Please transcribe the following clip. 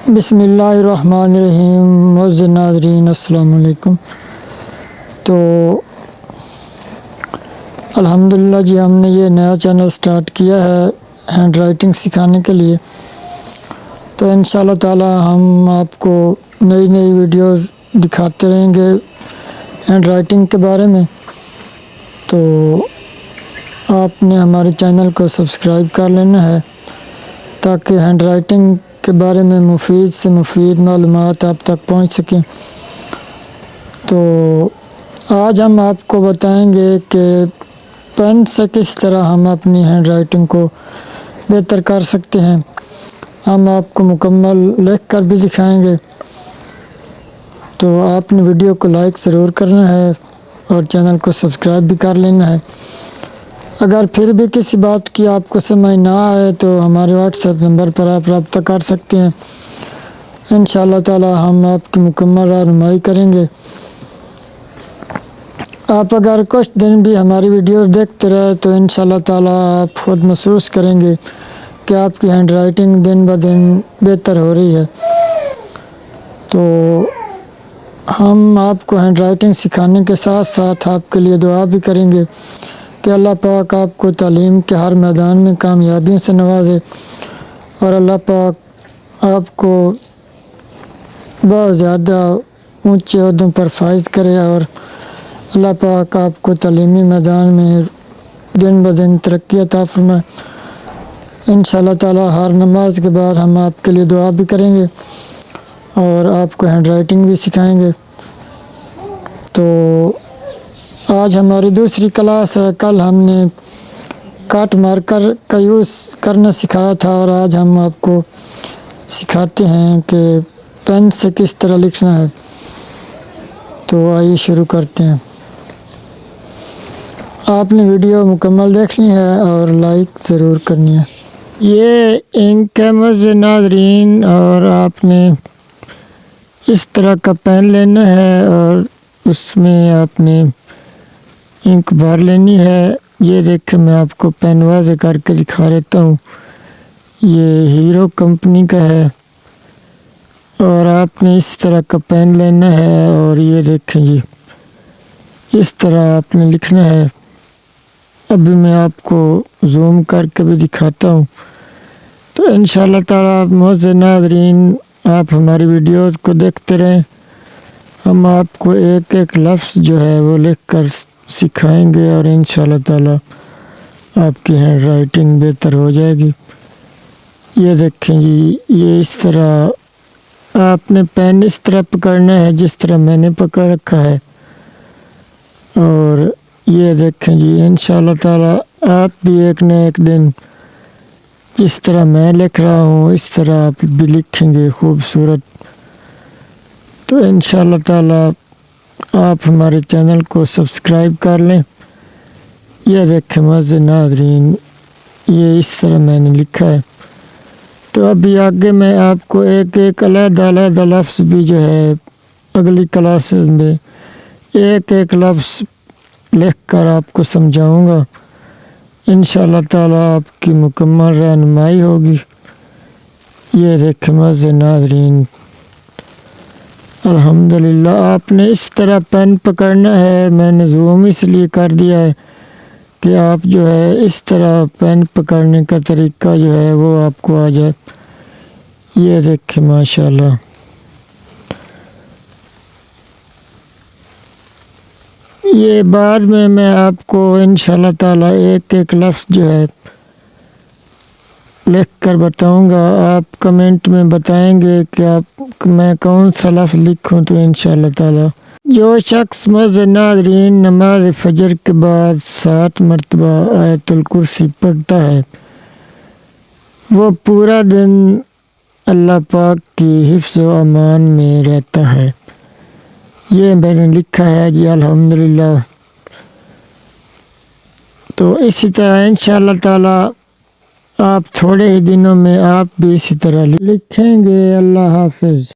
بسم اللہ الرحمن الرحیم۔ معزز ناظرین السلام علیکم۔ تو الحمدللہ جی ہم نے یہ نیا چینل سٹارٹ کیا ہے ہینڈ رائٹنگ سکھانے کے لیے، تو انشاءاللہ تعالی ہم آپ کو نئی نئی ویڈیوز دکھاتے رہیں گے ہینڈ رائٹنگ کے بارے میں۔ تو آپ نے ہمارے چینل کو سبسکرائب کر لینا ہے تاکہ ہینڈ رائٹنگ کے بارے میں مفید سے مفید معلومات آپ تک پہنچ سکیں۔ تو آج ہم آپ کو بتائیں گے کہ پین سے کس طرح ہم اپنی ہینڈ رائٹنگ کو بہتر کر سکتے ہیں۔ ہم آپ کو مکمل لکھ کر بھی دکھائیں گے، تو آپ نے ویڈیو کو لائک ضرور کرنا ہے اور چینل کو سبسکرائب بھی کر لینا ہے۔ اگر پھر بھی کسی بات کی آپ کو سمجھ نہ آئے تو ہمارے واٹس ایپ نمبر پر آپ رابطہ کر سکتے ہیں، انشاءاللہ تعالی ہم آپ کی مکمل رہنمائی کریں گے۔ آپ اگر کچھ دن بھی ہماری ویڈیوز دیکھتے رہے تو انشاءاللہ تعالی آپ خود محسوس کریں گے کہ آپ کی ہینڈ رائٹنگ دن بہ دن بہتر ہو رہی ہے۔ تو ہم آپ کو ہینڈ رائٹنگ سکھانے کے ساتھ ساتھ آپ کے لیے دعا بھی کریں گے کہ اللہ پاک آپ کو تعلیم کے ہر میدان میں کامیابیوں سے نوازے، اور اللہ پاک آپ کو بہت زیادہ اونچے عہدوں پر فائز کرے، اور اللہ پاک آپ کو تعلیمی میدان میں دن بہ دن ترقی عطا فرمائے۔ انشاءاللہ تعالی ہر نماز کے بعد ہم آپ کے لیے دعا بھی کریں گے اور آپ کو ہینڈ رائٹنگ بھی سکھائیں گے۔ تو آج ہماری دوسری کلاس ہے۔ کل ہم نے کٹ مارکر کا یوز کرنا سکھایا تھا، اور آج ہم آپ کو سکھاتے ہیں کہ پین سے کس طرح لکھنا ہے۔ تو آئیے شروع کرتے ہیں۔ آپ نے ویڈیو مکمل دیکھنی ہے اور لائک ضرور کرنی ہے۔ یہ انک ہے معزز ناظرین، اور آپ نے اس طرح کا پین لینا ہے اور اس میں آپ نے انک بھر لینی ہے۔ یہ دیکھیں میں آپ کو پین واضح کر کے دکھا دیتا ہوں۔ یہ ہیرو کمپنی کا ہے، اور آپ نے اس طرح کا پین لینا ہے، اور یہ دیکھیں جی اس طرح آپ نے لکھنا ہے۔ ابھی میں آپ کو زوم کر کے بھی دکھاتا ہوں۔ تو انشاءاللہ تعالی معزز ناظرین آپ ہماری ویڈیوز کو دیکھتے رہیں، ہم آپ کو ایک ایک لفظ جو ہے وہ لکھ کر سکھائیں گے، اور انشاءاللہ تعالی آپ کی ہینڈ رائٹنگ بہتر ہو جائے گی۔ یہ دیکھیں جی یہ اس طرح آپ نے پین اس طرح پکڑنا ہے جس طرح میں نے پکڑ رکھا ہے، اور یہ دیکھیں جی انشاءاللہ تعالی آپ بھی ایک نہ ایک دن جس طرح میں لکھ رہا ہوں اس طرح آپ بھی لکھیں گے خوبصورت۔ تو انشاءاللہ تعالی آپ ہمارے چینل کو سبسکرائب کر لیں۔ یہ دیکھیں معزز ناظرین یہ اس طرح میں نے لکھا ہے۔ تو ابھی آگے میں آپ کو ایک ایک علیحدہ علیحدہ لفظ بھی جو ہے اگلی کلاسز میں ایک ایک لفظ لکھ کر آپ کو سمجھاؤں گا، انشاءاللہ تعالی آپ کی مکمل رہنمائی ہوگی۔ یہ دیکھیں معزز ناظرین الحمدللہ آپ نے اس طرح پین پکڑنا ہے۔ میں نے زوم اس لیے کر دیا ہے کہ آپ جو ہے اس طرح پین پکڑنے کا طریقہ جو ہے وہ آپ کو آ جائے۔ یہ دیکھیں ماشاءاللہ یہ بعد میں آپ کو انشاءاللہ تعالی ایک ایک لفظ جو ہے لکھ کر بتاؤں گا۔ آپ کمنٹ میں بتائیں گے کہ آپ میں کون سا لفظ لکھوں، تو انشاءاللہ تعالی جو شخص معزز ناظرین نماز فجر کے بعد 7 مرتبہ آیت الکرسی پڑھتا ہے وہ پورا دن اللہ پاک کی حفظ و امان میں رہتا ہے۔ یہ میں نے لکھا ہے جی الحمدللہ۔ تو اسی طرح انشاءاللہ تعالی آپ تھوڑے ہی دنوں میں آپ بھی اسی طرح لکھیں گے۔ اللہ حافظ۔